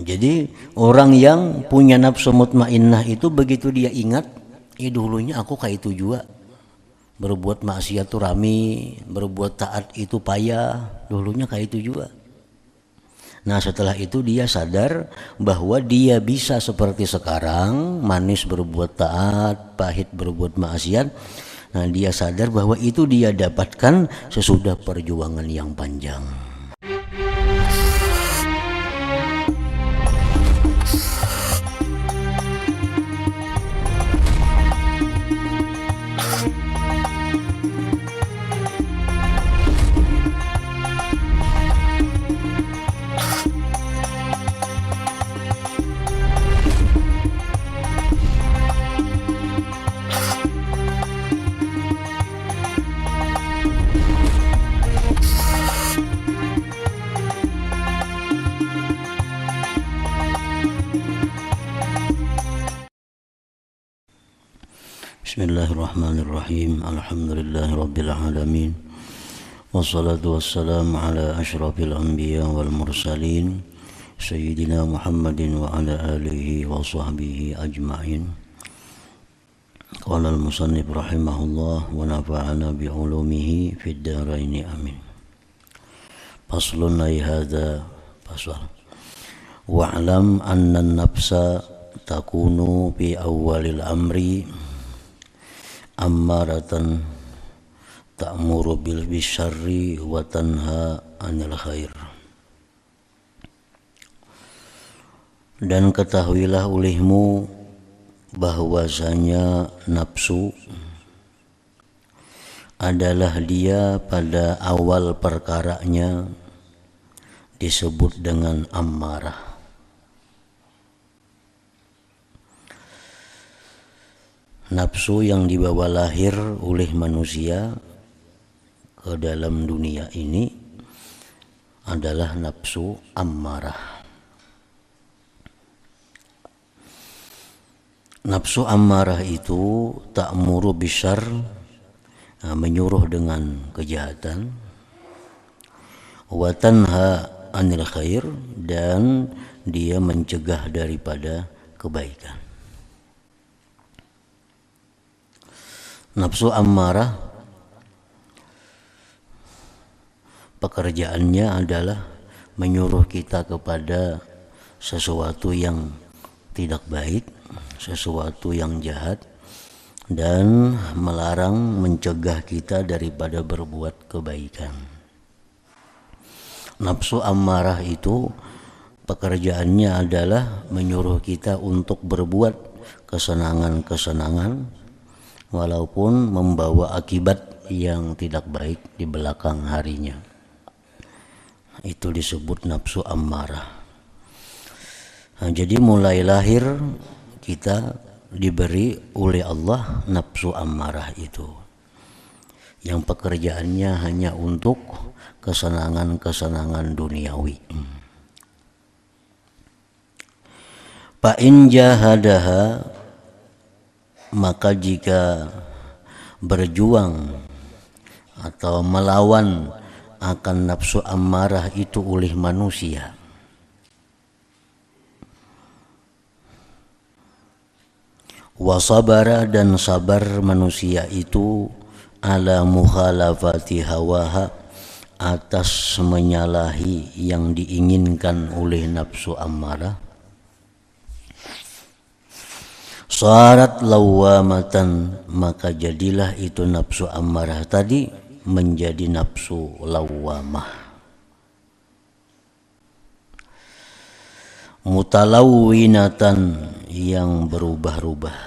Jadi orang yang punya nafsu mutmainnah itu begitu dia ingat, dulunya aku kayak itu juga. Berbuat maksiat itu rame, berbuat taat itu payah, dulunya kayak itu juga. Nah setelah itu dia sadar bahwa dia bisa seperti sekarang, manis berbuat taat, pahit berbuat maksiat. Nah dia sadar bahwa itu dia dapatkan sesudah perjuangan yang panjang. Bismillahirrahmanirrahim. Alhamdulillahirabbil alamin. Wassalatu wassalamu ala asyrafil anbiya wal mursalin sayyidina Muhammadin wa ala alihi wa sahbihi ajma'in. Qala al-musannif rahimahullah wa nafa'ana bi ulumihi fid dharain amin. Faslun ay hadza fasl. Wa'lam anna an-nafsa takunu fi awwalil amri ammaratan ta'muru bil bisyarri wa tanha 'anil khair. Dan ketahuilah olehmu bahwasanya nafsu adalah dia pada awal perkaranya disebut dengan ammarah. Nafsu yang dibawa lahir oleh manusia ke dalam dunia ini adalah nafsu ammarah. Nafsu ammarah itu ta'muru bisyarr, menyuruh dengan kejahatan, wa tanha 'anil khair, dan dia mencegah daripada kebaikan. Nafsu ammarah pekerjaannya adalah menyuruh kita kepada sesuatu yang tidak baik, sesuatu yang jahat, dan melarang, mencegah kita daripada berbuat kebaikan. Nafsu ammarah itu pekerjaannya adalah menyuruh kita untuk berbuat kesenangan-kesenangan walaupun membawa akibat yang tidak baik di belakang harinya. Itu disebut nafsu ammarah. Nah, jadi mulai lahir kita diberi oleh Allah nafsu ammarah itu, yang pekerjaannya hanya untuk kesenangan-kesenangan duniawi. Fa in jahadaha, maka jika berjuang atau melawan akan nafsu ammarah itu oleh manusia, wasabara, dan sabar manusia itu ala mukhalafati hawaha, atas menyalahi yang diinginkan oleh nafsu ammarah, syarat lawamatan, maka jadilah itu nafsu ammarah tadi menjadi nafsu lawamah. Mutalawwinatan, yang berubah-ubah.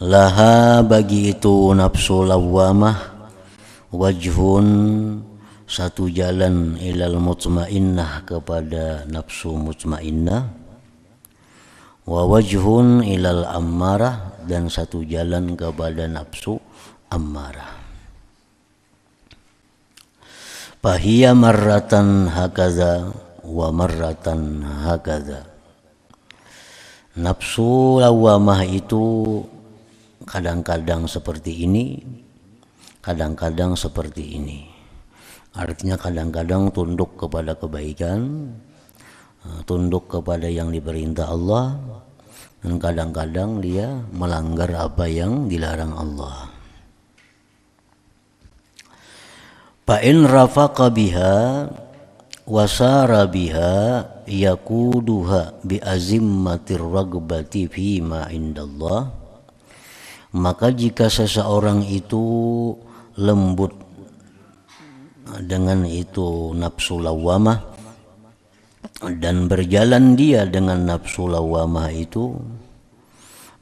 Laha, bagi itu nafsu lawamah, wajhun, satu jalan, ilal mutmainnah, kepada nafsu mutmainnah, wa wajhun ilal ammarah, dan satu jalan kepada nafsu ammarah. Fahiya marratan hakaza wa marratan hakaza. Nafsu lawamah itu kadang-kadang seperti ini, kadang-kadang seperti ini. Artinya kadang-kadang tunduk kepada kebaikan, tunduk kepada yang diperintah Allah, dan kadang-kadang dia melanggar apa yang dilarang Allah. Fa in rafaqa biha wasara biha yakuduha bi azimmatir ragbati fi ma indallah, maka jika seseorang itu lembut dengan itu nafsu lawamah dan berjalan dia dengan nafsu lawamah itu,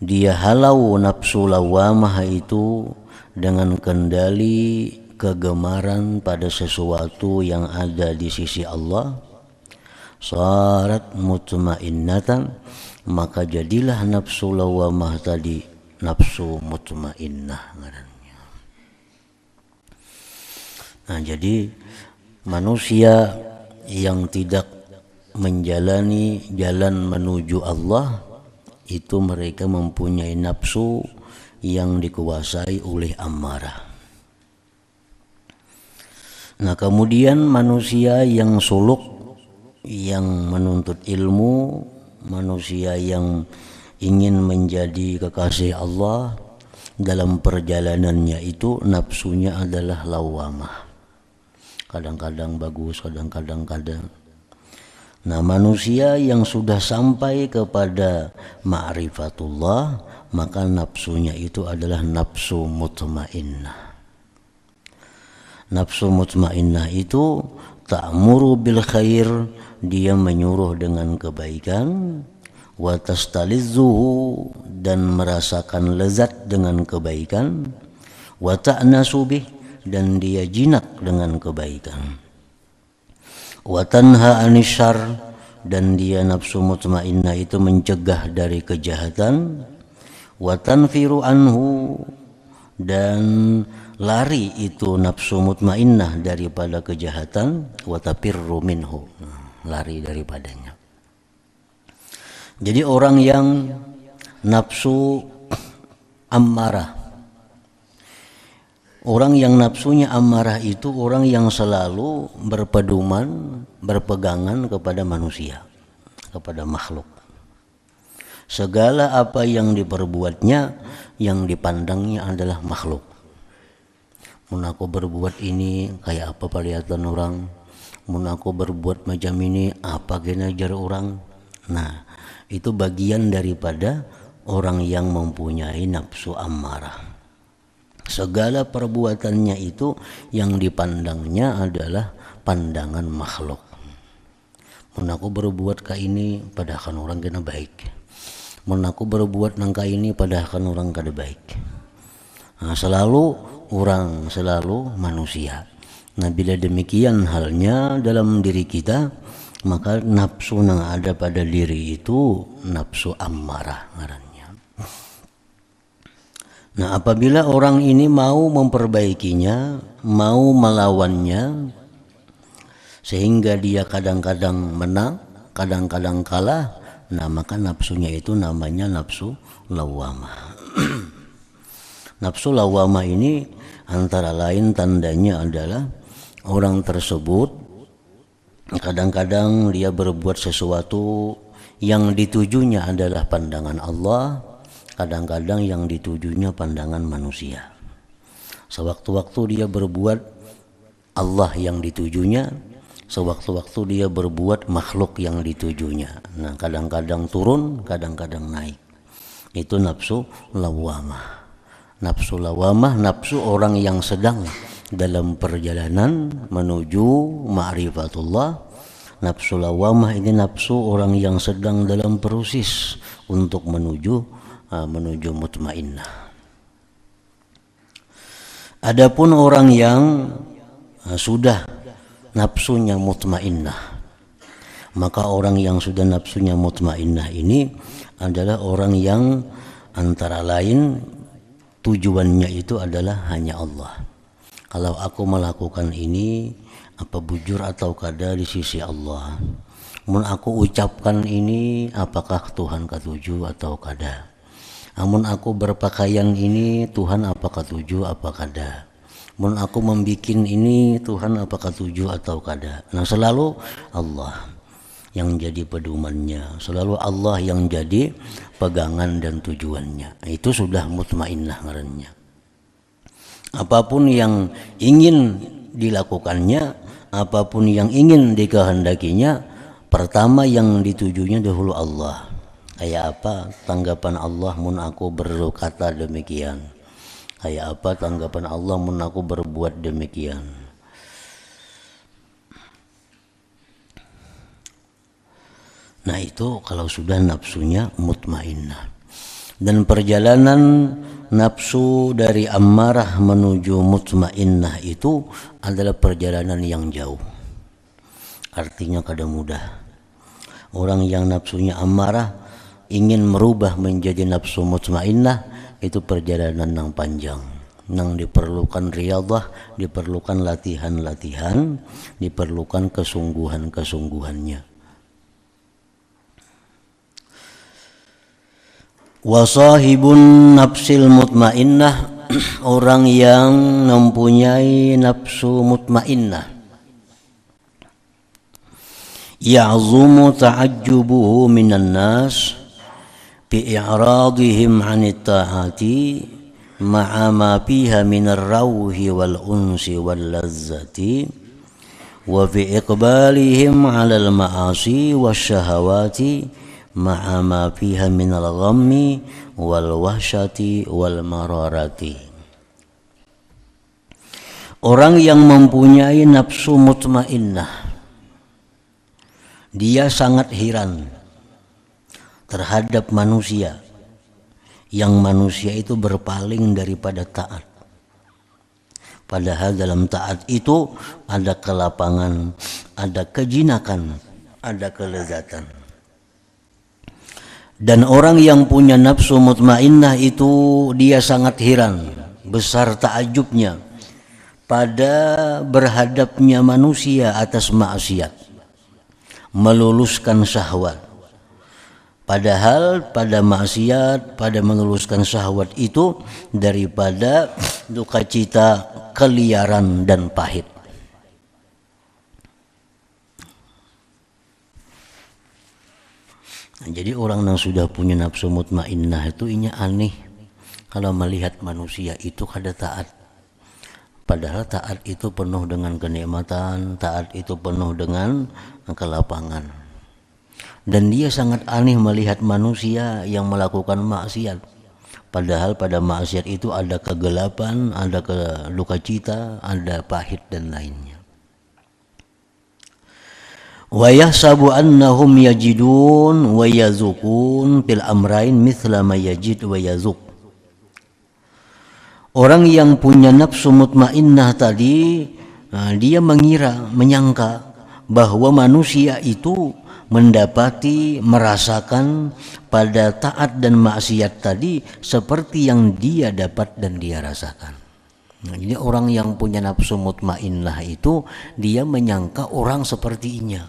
dia halau nafsu lawamah itu dengan kendali kegemaran pada sesuatu yang ada di sisi Allah, sarat mutmainnatan, maka jadilah nafsu lawamah tadi nafsu mutmainnah. Nah, jadi manusia yang tidak menjalani jalan menuju Allah itu mereka mempunyai nafsu yang dikuasai oleh amarah. Nah, kemudian manusia yang suluk, yang menuntut ilmu, manusia yang ingin menjadi kekasih Allah, dalam perjalanannya itu nafsunya adalah lawamah. Kadang-kadang bagus, kadang-kadang. Nah, manusia yang sudah sampai kepada ma'rifatullah, maka nafsunya itu adalah nafsu mutmainnah. Nafsu mutmainnah itu ta'muru bil khair, dia menyuruh dengan kebaikan, wa tastalizzuhu, dan merasakan lezat dengan kebaikan, wa ta'nasu bih, dan dia jinak dengan kebaikan, wa tanha anisyar, dan dia nafsu mutmainnah itu mencegah dari kejahatan, wa tanfiru anhu, dan lari itu nafsu mutmainnah daripada kejahatan, wa tafirru minhu, lari daripadanya. Jadi orang yang nafsu ammarah, orang yang nafsunya amarah itu orang yang selalu berpedoman, berpegangan kepada manusia, kepada makhluk. Segala apa yang diperbuatnya, yang dipandangnya adalah makhluk. Mun aku berbuat ini kayak apa kelihatan orang, mun aku berbuat macam ini apa genajar orang. Nah, itu bagian daripada orang yang mempunyai nafsu amarah. Segala perbuatannya itu yang dipandangnya adalah pandangan makhluk. Mun aku berbuat ka ini padahal orang kena baik. Mun aku berbuat nangka ini padahal orang kada baik. Nah, selalu orang, selalu manusia. Nah, bila demikian halnya dalam diri kita, maka nafsu yang ada pada diri itu nafsu ammarah ngarannya. Nah, apabila orang ini mau memperbaikinya, mau melawannya, sehingga dia kadang-kadang menang, kadang-kadang kalah, nah maka nafsunya itu namanya nafsu lawamah. Nafsu lawamah ini antara lain tandanya adalah orang tersebut kadang-kadang dia berbuat sesuatu yang ditujunya adalah pandangan Allah, kadang-kadang yang ditujunya pandangan manusia. Sewaktu-waktu dia berbuat Allah yang ditujunya, sewaktu-waktu dia berbuat makhluk yang ditujunya. Nah, kadang-kadang turun, kadang-kadang naik. Itu nafsu lawamah. Nafsu lawamah, nafsu orang yang sedang dalam perjalanan menuju ma'rifatullah. Nafsu lawamah ini nafsu orang yang sedang dalam proses untuk menuju mutmainnah. Adapun orang yang sudah nafsunya mutmainnah, maka orang yang sudah nafsunya mutmainnah ini adalah orang yang antara lain tujuannya itu adalah hanya Allah. Kalau aku melakukan ini, apa bujur atau kada di sisi Allah. Mun aku ucapkan ini, apakah Tuhan ketuju atau kada. Amun aku berpakaian ini, Tuhan apakah tuju apa kada. Mun aku membikin ini Tuhan apakah tuju atau kada. Nah selalu Allah yang jadi pedomannya, selalu Allah yang jadi pegangan dan tujuannya. Itu sudah mutmainnah ngarannya. Apapun yang ingin dilakukannya, apapun yang ingin dikehendakinya, pertama yang ditujunya dahulu Allah. Kayak apa tanggapan Allah mun aku berkata demikian? Kayak apa tanggapan Allah mun aku berbuat demikian? Nah itu kalau sudah nafsunya mutmainnah. Dan perjalanan nafsu dari ammarah menuju mutmainnah itu adalah perjalanan yang jauh. Artinya kada mudah. Orang yang nafsunya ammarah ingin merubah menjadi nafsu mutmainnah, itu perjalanan yang panjang, yang diperlukan riyadhah, diperlukan latihan-latihan, diperlukan kesungguhan-kesungguhannya. Wasahibun nafsil mutmainnah, orang yang mempunyai nafsu mutmainnah, ya'zumu ta'ajjubuhu minan nas bi'i'radihim 'anit ta'ati ma'a ma fiha minar rawhi wal unsi wal lazzati wa fi iqbalihim 'alal ma'asi wasyahawati ma'a ma fiha minal ghammi wal wahsyati wal mararati. Orang yang mempunyai nafsu mutmainnah, dia sangat heran terhadap manusia, yang manusia itu berpaling daripada taat. Padahal dalam taat itu ada kelapangan, ada kejinakan, ada kelezatan. Dan orang yang punya nafsu mutmainnah itu dia sangat heran, besar takjubnya pada berhadapnya manusia atas maksiat, meluluskan syahwat. Padahal pada maksiat, pada meluluskan syahwat itu daripada duka cita, keliaran dan pahit. Nah, jadi orang yang sudah punya nafsu mutmainnah itu inya aneh kalau melihat manusia itu kada taat. Padahal taat itu penuh dengan kenikmatan, taat itu penuh dengan kelapangan. Dan dia sangat aneh melihat manusia yang melakukan maksiat. Padahal pada maksiat itu ada kegelapan, ada duka cita, ada pahit dan lainnya. Wa yahsabu annahum yajidun wa yazukun fil amrain mithla ma yajid wa yazuk. Orang yang punya nafsu mutmainnah tadi, dia menyangka bahwa manusia itu mendapati, merasakan pada taat dan maksiat tadi seperti yang dia dapat dan dia rasakan. Nah, jadi orang yang punya nafsu mutmainnah itu dia menyangka orang sepertinya.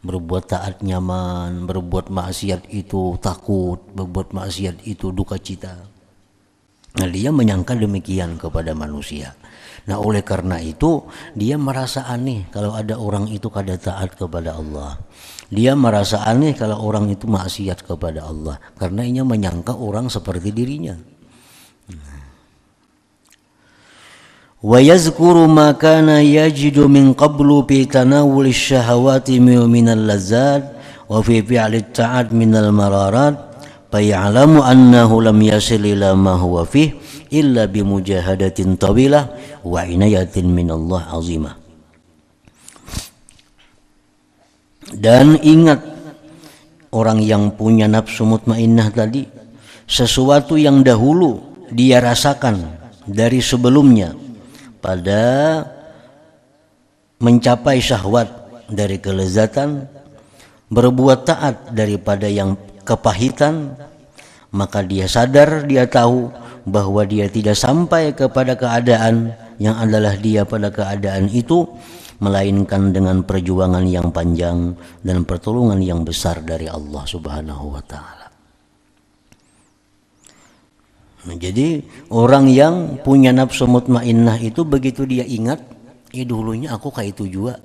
Berbuat taat nyaman, berbuat maksiat itu takut, berbuat maksiat itu duka cita. Nah, dia menyangka demikian kepada manusia. Nah, oleh karena itu dia merasa aneh kalau ada orang itu kada taat kepada Allah. Dia merasa aneh kalau orang itu maksiat kepada Allah, karena ia menyangka orang seperti dirinya. Wa yazkuru ma kana yajidu min qablu fi tanawuli syahawati minal lazzat wa fi fi'li ta'at minal mararat faya'lamu annahu lam yasil ila ma huwa fih illa bimujahadatin tawilah wa inayatin minallah azimah. Dan ingat, orang yang punya nafsu mutmainnah tadi, sesuatu yang dahulu dia rasakan dari sebelumnya pada mencapai syahwat dari kelezatan, berbuat taat daripada yang kepahitan, maka dia sadar, dia tahu bahwa dia tidak sampai kepada keadaan yang adalah dia pada keadaan itu, melainkan dengan perjuangan yang panjang dan pertolongan yang besar dari Allah Subhanahu wa ta'ala. Nah, jadi orang yang punya nafsu mutmainnah itu begitu dia ingat, dulunya aku kayak itu juga.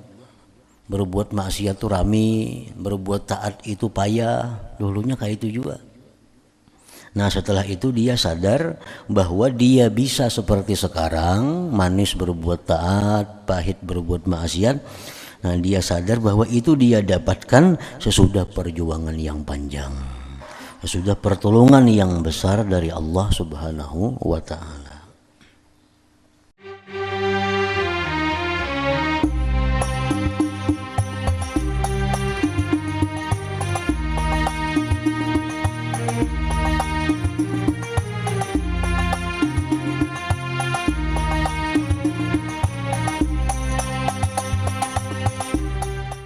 Berbuat maksiat itu rame, berbuat taat itu payah, dulunya kayak itu juga. Nah setelah itu dia sadar bahwa dia bisa seperti sekarang, manis berbuat taat, pahit berbuat maksiat. Nah dia sadar bahwa itu dia dapatkan sesudah perjuangan yang panjang, sesudah pertolongan yang besar dari Allah Subhanahu wa ta'ala.